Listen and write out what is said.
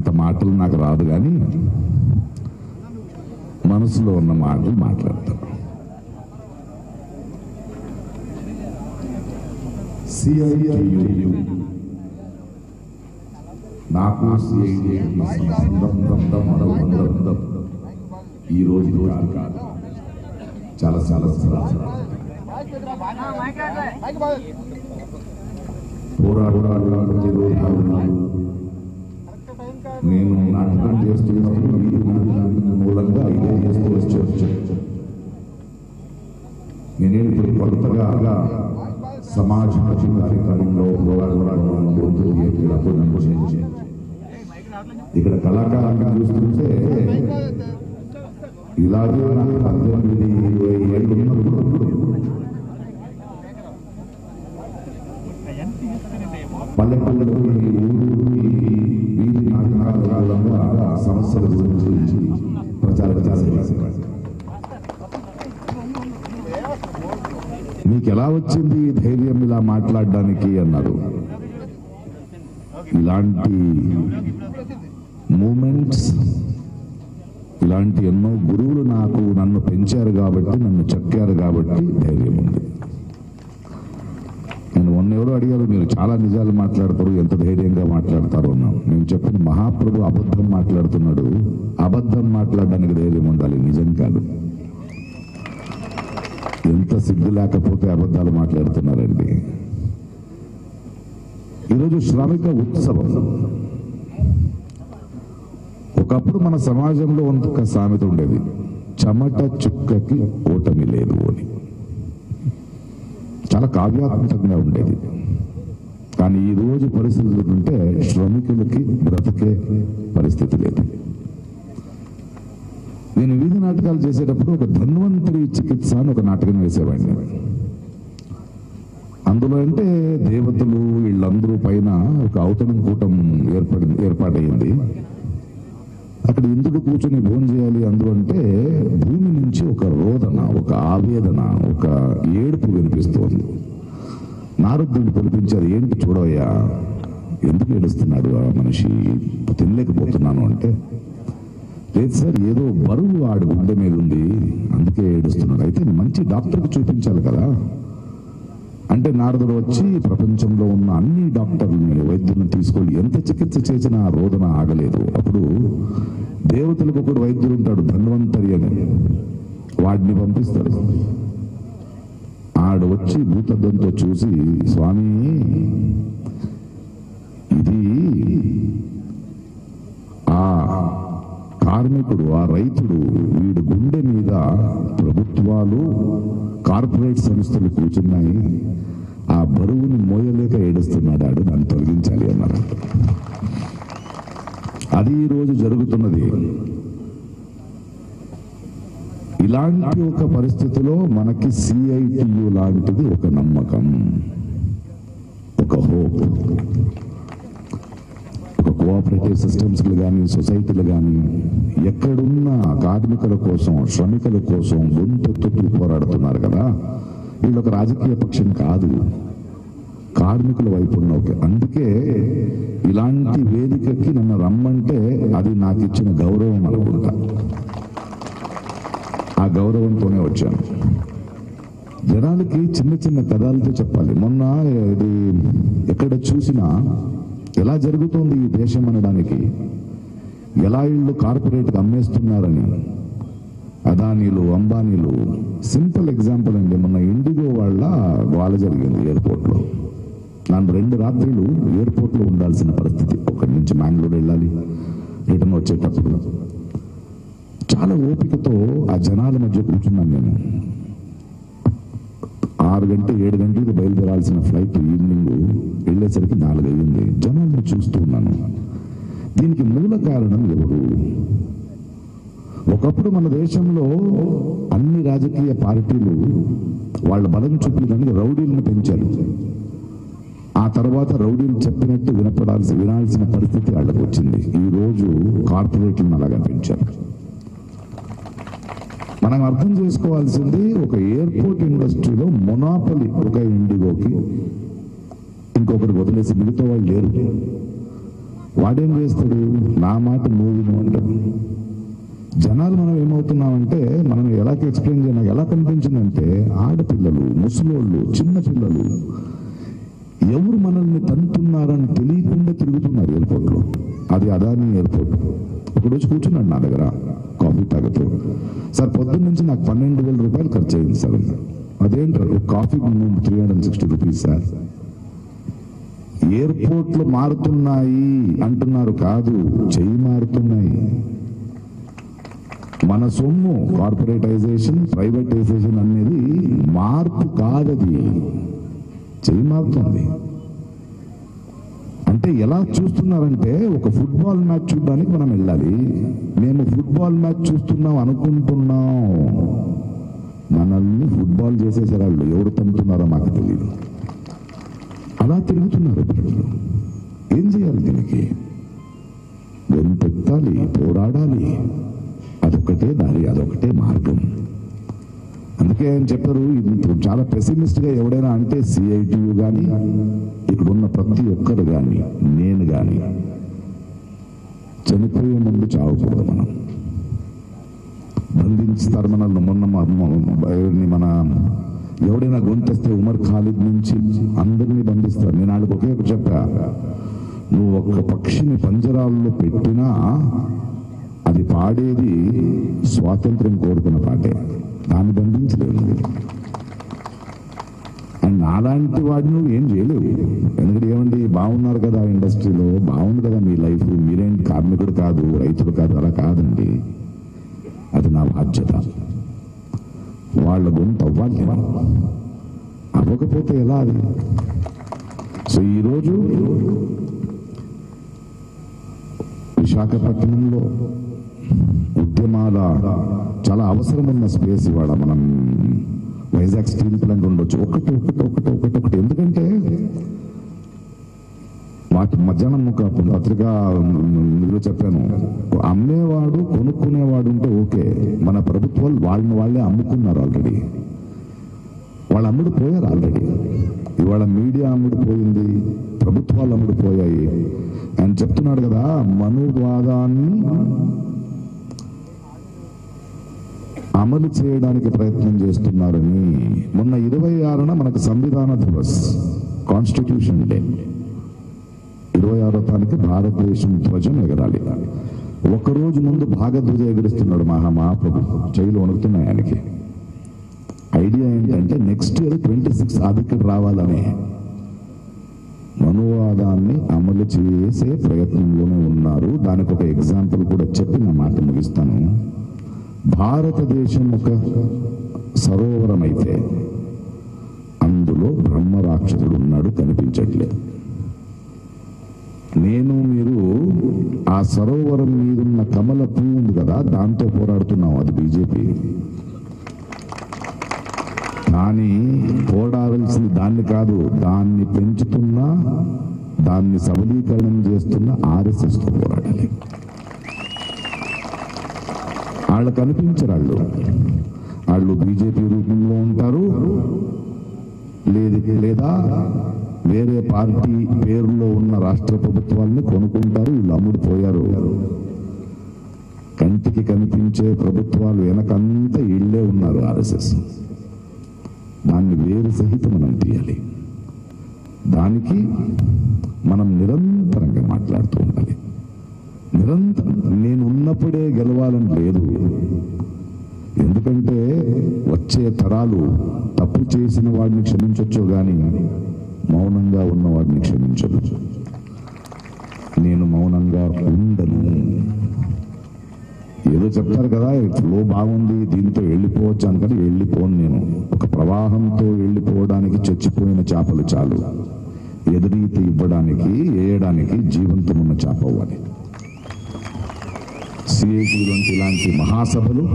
అంత మాటలు నాకు రాదు, కానీ మనసులో ఉన్న మాటలు మాట్లాడతాను. CITU నాకు ఈ రోజు కాదు, చాలా చాలా నేను నాటకం చేస్తున్నప్పుడు మూలంగా ఇదే చేస్తూ వచ్చి నేనేం ఇప్పుడు కొత్తగా సమాజ కార్యక్రమంలో ఇక్కడ కళాకారులను చూస్తుంటే ఇలాగే నాకు 18-20 ఏళ్ళు ఉన్నప్పుడు పల్లెటూళ్ళకి వీధి నాటకాలలో సమస్యల గురించి ప్రచారం చేసేవారు. మీకు ఎలా వచ్చింది ధైర్యం ఇలా మాట్లాడడానికి అన్నారు. ఇలాంటి మూమెంట్స్, ఇలాంటి ఎన్నో గురువులు నన్ను పెంచారు కాబట్టి, నన్ను చెక్కారు కాబట్టి ధైర్యం ఉంది. నేను ఎవరో అడిగారు, మీరు చాలా నిజాలు మాట్లాడతారు, ఎంత ధైర్యంగా మాట్లాడతారు అన్నాను. నేను చెప్పిన మహాప్రభు అబద్ధం మాట్లాడుతున్నాడు, అబద్ధం మాట్లాడడానికి ధైర్యం ఉండాలి, నిజం కాదు. ఎంత సిగ్గు లేకపోతే అబద్ధాలు మాట్లాడుతున్నారండి. ఈరోజు శ్రామిక ఉత్సవం. ఒకప్పుడు మన సమాజంలో ఒక సామెత ఉండేది, చెమట చుక్కకి ఓటమి లేదు అని. చాలా కావ్యాత్మకంగా ఉండేది. కానీ ఈ రోజు పరిస్థితులు ఉంటే శ్రమికులకి బ్రతికే పరిస్థితి లేదు. నేను వీధి నాటకాలు చేసేటప్పుడు ఒక ధన్వంతరి చికిత్స అని ఒక నాటకం వేసేవాడిని. అందులో అంటే దేవతలు వీళ్ళందరూ పైన ఒక ఔతణం కూటం ఏర్పాటైంది. అక్కడ ఇంద్రుడు కూర్చొని భోజనం చేయాలి. అందులో అంటే భూమి నుంచి ఒక రోదన, ఒక ఆవేదన, ఒక ఏడుపు వినిపిస్తోంది. నారదుడిని పిలిపించారు, ఏంటి చూడవయ్యా, ఎందుకు ఏడుస్తున్నాడు ఆ మనిషి, తినలేకపోతున్నాను అంటే, లేదు సార్, ఏదో బరువు ఆడు గుండె మీద ఉంది, అందుకే ఏడుస్తున్నాడు. అయితే మంచి డాక్టర్కి చూపించాలి కదా అంటే, నారదుడు వచ్చి ప్రపంచంలో ఉన్న అన్ని డాక్టర్లని, వైద్యులను తీసుకొని ఎంత చికిత్స చేసినా ఆ రోదన ఆగలేదు. అప్పుడు దేవతలకు ఒకడు వైద్యుడు ఉంటాడు, ధన్వంతరి అని, వాడిని పంపిస్తాడు. ఆడు వచ్చి భూతద్దంతో చూసి, స్వామి ఇది ఆ కార్మికుడు, ఆ రైతుడు, వీడు గుండె మీద ప్రభుత్వాలు, కార్పొరేట్ సంస్థలు కూర్చున్నాయి, ఆ బరువును మోయలేక ఏడుస్తున్నాడు, ఆడు దాన్ని తొలగించాలి అన్నారు. అది ఈరోజు జరుగుతున్నది. ఇలాంటి ఒక పరిస్థితిలో మనకి CITU లాంటిది ఒక నమ్మకం, ఒక హోప్. కోఆపరేటివ్ సిస్టమ్స్లు కానీ, సొసైటీలు కానీ, ఎక్కడున్న కార్మికుల కోసం, శ్రమికుల కోసం గొంతెత్తుతూ పోరాడుతున్నారు కదా, వీళ్ళు ఒక రాజకీయ పక్షం కాదు, కార్మికుల వైపు ఉన్న ఒక. అందుకే ఇలాంటి వేదికకి నన్ను రమ్మంటే అది నాకు ఇచ్చిన గౌరవం అనుకుంటా. ఆ గౌరవంతోనే వచ్చాను. జనాలకి చిన్న చిన్న కథలతో చెప్పాలి. మొన్న ఇది ఎక్కడ చూసినా ఎలా జరుగుతోంది ఈ దేశం అనడానికి, ఎలా ఇళ్ళు కార్పొరేట్కి అమ్మేస్తున్నారని, అదానీలు, అంబానీలు. సింపుల్ ఎగ్జాంపుల్ అండి, మొన్న ఇండిగో వాళ్ళ గోల జరిగింది ఎయిర్పోర్ట్లో. నన్ను 2 రాత్రులు ఎయిర్పోర్ట్లో ఉండాల్సిన పరిస్థితి. ఒకటి నుంచి మ్యాంగ్లూర్ వెళ్ళాలి, రిటర్న్ వచ్చేటప్పుడు. చాలా ఓపికతో ఆ జనాల మధ్య కూర్చున్నాను నేను. 6 గంటలు 7 గంటలకు బయలుదేరాల్సిన ఫ్లైట్ ఈవినింగ్ వెళ్ళేసరికి 4 అయ్యింది. జనాలను చూస్తూ ఉన్నాను. దీనికి మూల కారణం ఎవరు? ఒకప్పుడు మన దేశంలో అన్ని రాజకీయ పార్టీలు వాళ్ళ బలం చూపించడానికి రౌడీలను పెంచారు. ఆ తర్వాత రౌడీలు చెప్పినట్టు వినాల్సిన పరిస్థితి వాళ్ళకు వచ్చింది. ఈ రోజు కార్పొరేట్లను అలాగా పెంచారు. మనం అర్థం చేసుకోవాల్సింది, ఒక ఎయిర్పోర్ట్ ఇండస్ట్రీలో మొనాపలి ఒక ఇండిగోకి, ఇంకొకటి వదిలేసి మిగతా వాళ్ళు లేరు. వాడేం చేస్తాడు? నా మాట నువ్వు అంటాం. జనాలు మనం ఏమవుతున్నామంటే, మనం ఎలా ఎక్స్ప్లెయిన్ చేయాలి, నాకు ఎలా కనిపించిందంటే, ఆడపిల్లలు, ముసలోళ్ళు, చిన్న పిల్లలు ఎవరు మనల్ని తంతున్నారని తెలియకుండా తిరుగుతున్నారు ఎయిర్పోర్ట్లో. అది అదాని ఎయిర్పోర్ట్. ఒకరోజు కూర్చున్నాడు నా దగ్గర కాఫీ తాగుతూ, సార్ పొద్దున్న నుంచి నాకు 12,000 రూపాయలు ఖర్చు అయింది సార్. అదేంటారు, కాఫీకి 360 రూపీస్ సార్. ఎయిర్పోర్ట్లు మారుతున్నాయి అంటున్నారు, కాదు, చెయ్యి మారుతున్నాయి. మన సొమ్ము కార్పొరేటైజేషన్, ప్రైవేటైజేషన్ అనేది మార్పు కాదది, చెయ్యి మారుతుంది. అంటే ఎలా చూస్తున్నారంటే, ఒక ఫుట్బాల్ మ్యాచ్ చూడడానికి మనం వెళ్ళాలి, మేము ఫుట్బాల్ మ్యాచ్ చూస్తున్నాం అనుకుంటున్నాం, మనల్ని ఫుట్బాల్ చేసేసారు వాళ్ళు. ఎవరు తంతున్నారో మాకు తెలియదు. అలా తిరుగుతున్నారు ప్రజలు. ఏం చేయాలి దీనికి? గొంతెత్తాలి, పోరాడాలి. అదొకటే దారి, అదొకటే మార్గం. అందుకే ఆయన చెప్పారు, ఇది చాలా పెసిమిస్ట్గా ఎవడైనా అంటే సిఐటియు కానీ, ఇక్కడ ఉన్న ప్రతి ఒక్కరు కానీ, నేను కానీ, చనిపోయే ముందు చావకూడదు. మనం బంధించుతారు మనల్ని. మన ఎవడైనా గొంతేస్తే ఉమర్ ఖాలిద్ నుంచి అందరినీ బంధిస్తారు. నేను వాళ్ళకి ఒకే చెప్పా, నువ్వు ఒక్క పక్షిని పంజరాల్లో పెట్టినా అది పాడేది స్వాతంత్ర్యం కోరుకున్న పాటే, దాన్ని బంధించలేవు. అండ్ నాలాంటి వాడిని నువ్వు ఏం చేయలేవు. ఎందుకంటే ఏమండి, బాగున్నారు కదా ఇండస్ట్రీలో, బాగుంది కదా మీ లైఫ్, మీరేంటి కార్మికుడు కాదు, రైతుడు కాదు, అలా కాదండి. అది నా బాధ్యత. వాళ్ళ గొంతు అవ్వాలి, అవ్వకపోతే ఎలా అది? సో ఈరోజు విశాఖపట్నంలో ఉద్యమాల చాలా అవసరం ఉన్న స్పేస్ ఇవాళ మనం వైజాగ్ స్టీల్ ప్లాంట్ ఉండొచ్చు. ఒకటి ఎందుకంటే మధ్యాహ్నం ఒక పత్రికా నిధులు చెప్పాను, అమ్మేవాడు కొనుక్కునేవాడు ఉంటే ఓకే, మన ప్రభుత్వాలు వాళ్ళే అమ్ముకున్నారు ఆల్రెడీ. వాళ్ళు అమ్ముడుపోయారు ఆల్రెడీ. ఇవాళ మీడియా అమ్ముడుపోయింది, ప్రభుత్వాలు అమ్ముడుపోయాయి. ఆయన చెప్తున్నాడు కదా, మనువాదాన్ని అమలు చేయడానికి ప్రయత్నం చేస్తున్నారని. మొన్న 26న మనకు సంవిధాన దివస్, కాన్స్టిట్యూషన్ డే. 26వ తారీఖు భారతదేశం ధ్వజం ఎగరాలి. ఒకరోజు ముందు భాగధ్వజ ఎగరిస్తున్నాడు మహాప్రభు, చెయ్యిలు వణుకుతున్నాయి ఆయనకి. ఐడియా ఏంటంటే నెక్స్ట్ ఇయర్ 26 ఆదిక్కడికి రావాలని. మనువాదాన్ని అమలు చేసే ప్రయత్నంలోనే ఉన్నారు. దానికి ఒక ఎగ్జాంపుల్ కూడా చెప్పి నా మాట ముగిస్తాను. భారతదేశం ఒక సరోవరం అయితే అందులో బ్రహ్మ రాక్షసుడు ఉన్నాడు, కనిపించట్లేదు. నేను మీరు ఆ సరోవరం మీదున్న కమల పువ్వు ఉంది కదా, దాంతో పోరాడుతున్నాం, అది బీజేపీ. కానీ పోరాడాల్సింది దాన్ని కాదు, దాన్ని పెంచుతున్నా, దాన్ని సబలీకరణం చేస్తున్న ఆర్ఎస్ఎస్ తో పోరాడాలి. వాళ్ళు కనిపించరు, వాళ్ళు బీజేపీ రూపంలో ఉంటారు, లేదా వేరే పార్టీ పేరులో ఉన్న రాష్ట్ర ప్రభుత్వాన్ని కొనుక్కుంటారు. వీళ్ళు అమ్ముడుపోయారు. కంటికి కనిపించే ప్రభుత్వాలు వెనకంతా ఇళ్లే ఉన్నారు ఆర్ఎస్ఎస్. దాన్ని వేరు సహితం మనం తీయాలి. దానికి మనం నిరంతరంగా మాట్లాడుతూ ఉండాలి. నిరంతరం నేను ఉన్నప్పుడే గెలవాలని లేదు. ఎందుకంటే వచ్చే తరాలు తప్పు చేసిన వాడిని క్షమించొచ్చు కానీ మౌనంగా ఉన్నవాడిని క్షమించదు. నేను మౌనంగా ఉండను. ఏదో చెప్తారు కదా, ఫ్లో బాగుంది, దీంతో వెళ్ళిపోవచ్చు అనుకని వెళ్ళిపోను. నేను ఒక ప్రవాహంతో వెళ్ళిపోవడానికి చచ్చిపోయిన చేపలు చాలు, ఎదురీతి ఇవ్వడానికి, వేయడానికి జీవంతం ఉన్న చేప అవ్వాలి. సిఐటి ఇలాంటి మహాసభలు